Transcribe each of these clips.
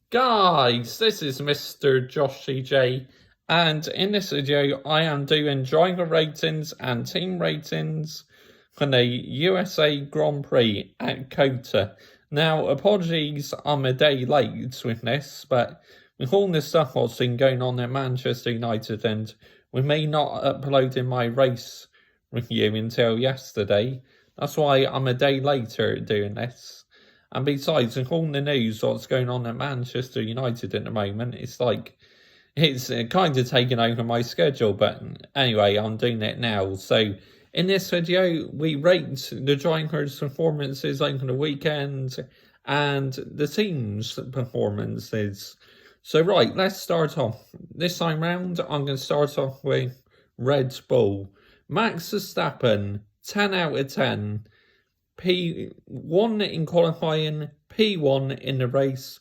Guys, this is Mr. Joshy J, and in this video I am doing driver ratings and team ratings for the USA Grand Prix at COTA. Now, apologies I'm a day late with this, but with all this stuff what's been going on at Manchester United, and with me not uploading my race review until yesterday, that's why I'm a day later doing this. And besides, with all the news what's going on at Manchester United at the moment, it's kind of taken over my schedule. But anyway, I'm doing it now. So in this video, we rate the drivers' performances over the weekend and the team's performances. So right, let's start off. This time round, I'm going to start off with Red Bull. Max Verstappen, 10 out of 10. P1 in qualifying, P1 in the race.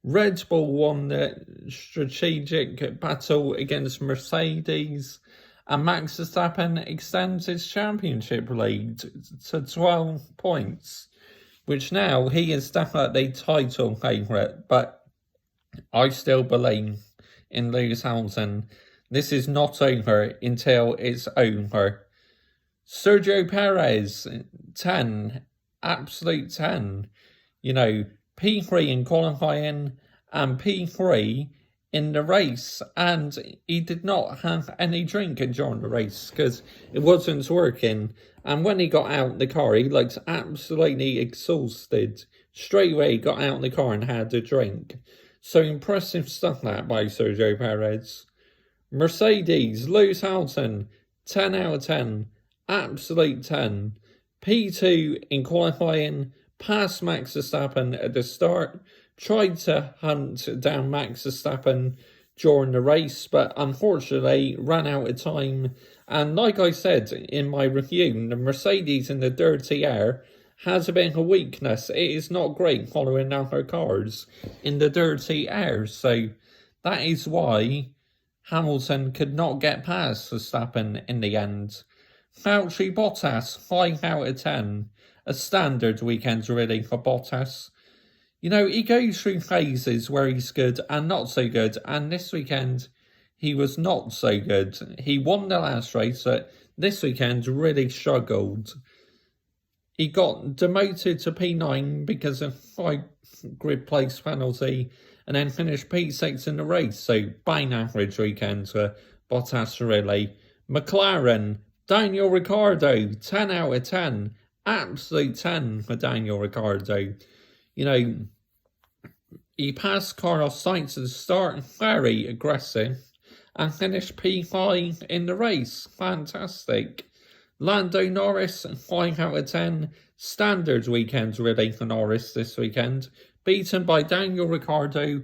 Red Bull won the strategic battle against Mercedes, and Max Verstappen extends his championship lead to 12 points, which now he is definitely title favourite, but I still believe in Lewis Hamilton. This is not over until it's over. Sergio Perez, 10, absolute 10. P3 in qualifying and P3 in the race. And he did not have any drink during the race because it wasn't working. And when he got out the car, he looked absolutely exhausted. Straight away, he got out the car and had a drink. So impressive stuff that by Sergio Perez. Mercedes, Lewis Hamilton, 10 out of 10. Absolute 10. P2 in qualifying, passed Max Verstappen at the start, tried to hunt down Max Verstappen during the race, but unfortunately ran out of time. And like I said in my review, the Mercedes in the dirty air has a bit of a weakness. It is not great following other cars in the dirty air, so that is why Hamilton could not get past Verstappen in the end. Valtteri Bottas, 5 out of 10. A standard weekend really for Bottas. He goes through phases where he's good and not so good, and this weekend he was not so good. He won the last race, but this weekend really struggled. He got demoted to P9 because of 5 grid place penalty, and then finished P6 in the race, so bang average weekend for Bottas really. Mclaren, Daniel Ricciardo, 10 out of 10. Absolute 10 for Daniel Ricciardo. He passed Carlos Sainz at the start, very aggressive, and finished P5 in the race. Fantastic. Lando Norris, 5 out of 10. Standard weekend really for Norris this weekend. Beaten by Daniel Ricciardo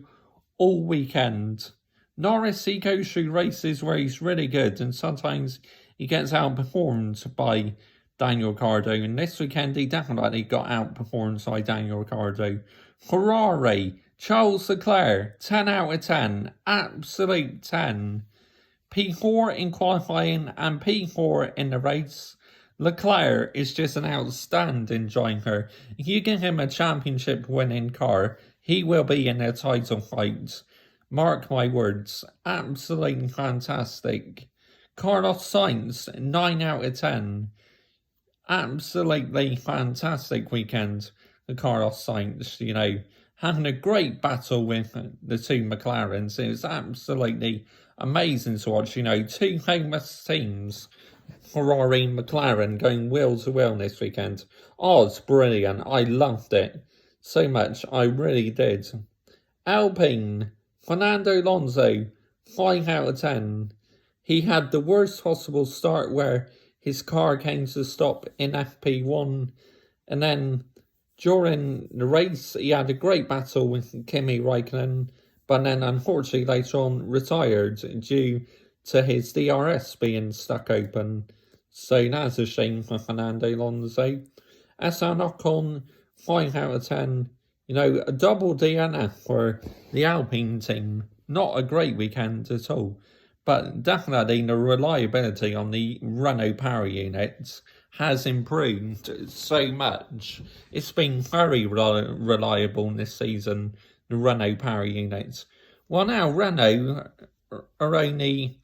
all weekend. Norris, he goes through races where he's really good, and sometimes he gets outperformed by Daniel Ricciardo, and this weekend he definitely got outperformed by Daniel Ricciardo. Ferrari, Charles Leclerc, 10 out of 10, absolute 10. P4 in qualifying and P4 in the race. Leclerc is just an outstanding driver. If you give him a championship winning car, he will be in a title fight. Mark my words, absolutely fantastic. Carlos Sainz, 9 out of 10. Absolutely fantastic weekend for Carlos Sainz, having a great battle with the two McLarens. It was absolutely amazing to watch, two famous teams, Ferrari and McLaren, going wheel to wheel this weekend. Oh, it's brilliant. I loved it so much. I really did. Alpine, Fernando Alonso, 5 out of 10. He had the worst possible start where his car came to stop in FP1, and then during the race he had a great battle with Kimi Raikkonen, but then unfortunately later on retired due to his DRS being stuck open. So that's a shame for Fernando Alonso. Esteban Ocon, 5 out of 10. A double DNF for the Alpine team. Not a great weekend at all. But definitely the reliability on the Renault power units has improved so much. It's been very reliable this season. the Renault power units. Well, now Renault are only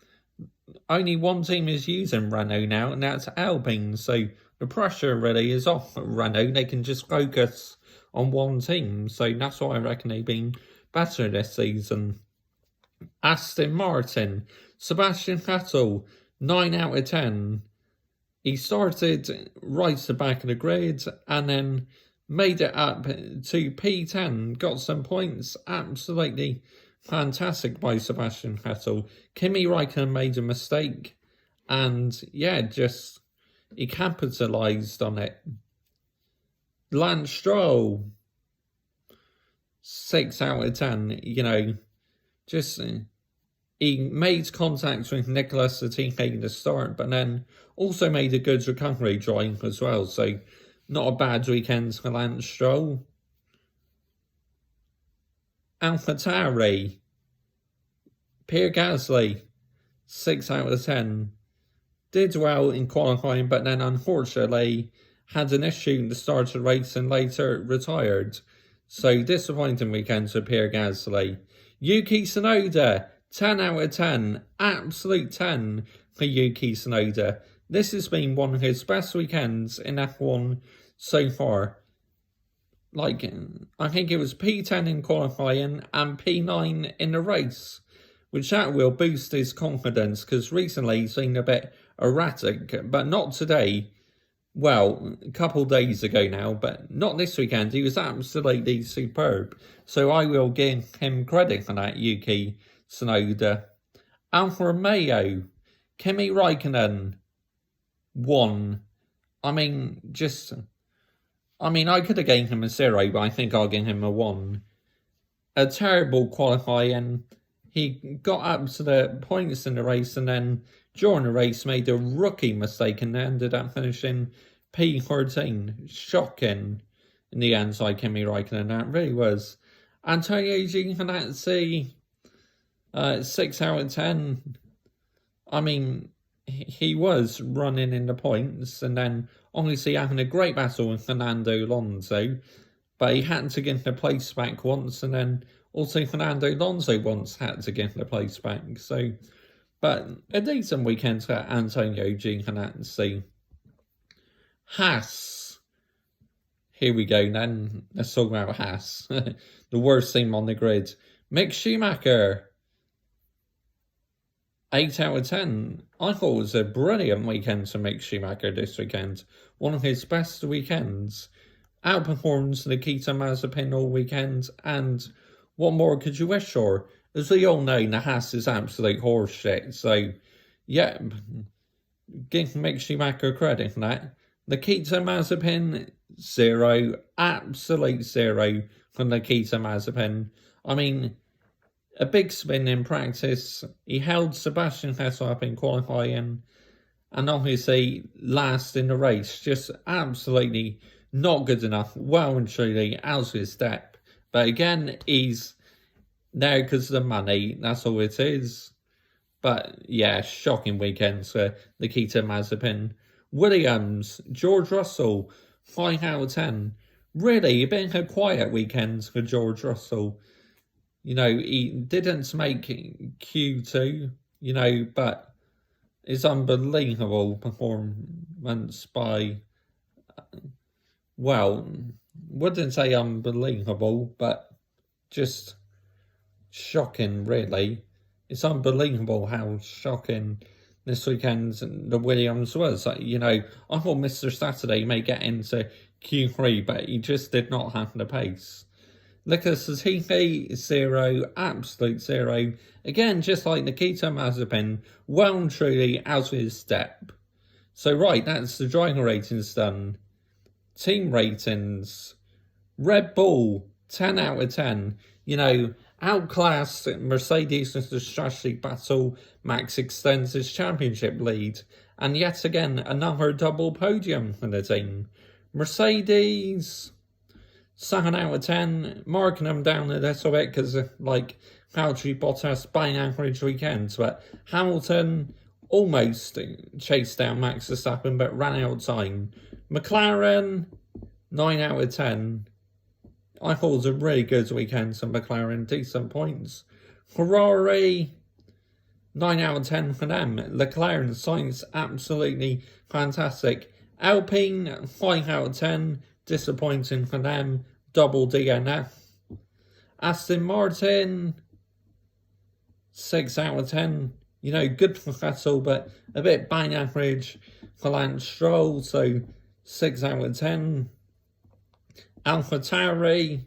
one team is using Renault now, and that's Alpine. So the pressure really is off Renault. They can just focus on one team. So that's why I reckon they've been better this season. Aston Martin, Sebastian Vettel, 9 out of 10. He started right at the back of the grid and then made it up to P10, got some points. Absolutely fantastic by Sebastian Vettel. Kimi Räikkönen made a mistake and yeah, just he capitalised on it. Lance Stroll, 6 out of 10, you know, just he made contact with Nicholas Latifi at the start, but then also made a good recovery drive as well. So not a bad weekend for Lance Stroll. AlphaTauri, Pierre Gasly, 6 out of 10. Did well in qualifying, but then unfortunately had an issue at the start of the race and later retired. So disappointing weekend for Pierre Gasly. Yuki Tsunoda, 10 out of 10. Absolute 10 for Yuki Tsunoda. This has been one of his best weekends in F1 so far. Like, I think it was P10 in qualifying and P9 in the race, which that will boost his confidence because recently he's been a bit erratic, but not today. Well, a couple days ago now, but not this weekend. He was absolutely superb. So I will give him credit for that, Yuki Tsunoda. Alfa Romeo, Kimi Räikkönen, 1. I could have given him a 0, but I think I'll give him a 1. A terrible qualifying. He got up to the points in the race and then during the race made a rookie mistake and ended up finishing P13. Shocking in the end side Kimi Räikkönen, that really was. Antonio Giovinazzi, 6 out of 10. He was running in the points and then obviously having a great battle with Fernando Alonso, but he had to get the place back once, and then also Fernando Alonso once had to get the place back. So, but a decent weekend for Antonio Giovinazzi. Haas. Here we go then. Let's talk about Haas. The worst team on the grid. Mick Schumacher, 8 out of 10. I thought it was a brilliant weekend for Mick Schumacher this weekend. One of his best weekends. Outperforms Nikita Mazepin all weekend. And what more could you wish for? As we all know, the Haas is absolute horseshit. So, yeah, give Mick Schumacher credit for that. Nikita Mazepin, 0. Absolute 0 for Nikita Mazepin. A big spin in practice. He held Sebastian Vettel up in qualifying and obviously last in the race. Just absolutely not good enough. Well and truly out of his step. But again, he's there because of the money. That's all it is. But yeah, shocking weekends for Nikita Mazepin. Williams, George Russell, 5 out of 10. Really, a bit of a quiet weekend for George Russell. You know, he didn't make Q2, you know, but it's unbelievable performance by, well, wouldn't say unbelievable, but just shocking, really. It's unbelievable how shocking this weekend the Williams was. You know, I thought Mr. Saturday may get into Q3, but he just did not have the pace. Nicholas Latifi, 0, absolute 0. Again, just like Nikita Mazepin, well and truly out of his step. So right, that's the driver ratings done. Team ratings. Red Bull, 10 out of 10. You know, outclassed Mercedes in the strategy battle. Max extends his championship lead. And yet again, another double podium for the team. Mercedes, 7 out of 10, marking them down a little bit because like Valtteri Bottas bang average weekends, but Hamilton almost chased down Max Verstappen but ran out of time. McLaren, 9 out of 10. I thought it was a really good weekend for McLaren, decent points. Ferrari, 9 out of 10 for them. Leclerc and Sainz, absolutely fantastic. Alpine, 5 out of 10, disappointing for them, double DNF. Aston Martin, 6 out of 10. You know, good for Vettel, but a bit bang average for Lance Stroll, so 6 out of 10. AlphaTauri,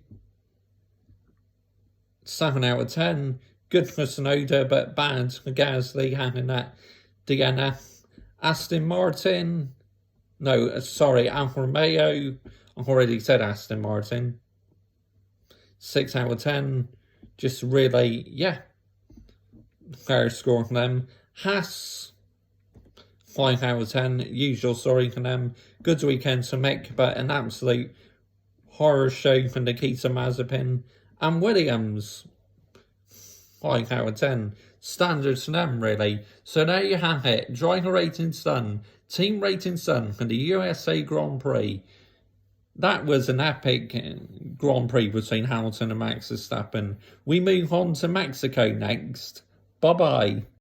7 out of 10. Good for Tsunoda, but bad for Gasly having that DNF. Aston Martin, no, sorry, Alfa Romeo, I've already said Aston Martin. 6 out of 10, just really, yeah, fair score for them. Haas, 5 out of 10, usual story for them. Good weekend to Mick, but an absolute horror show for Nikita Mazepin. And Williams, 5 out of 10. Standards for them, really. So there you have it. Driver ratings done. Team ratings done for the USA Grand Prix. That was an epic Grand Prix between Hamilton and Max Verstappen. We move on to Mexico next. Bye-bye.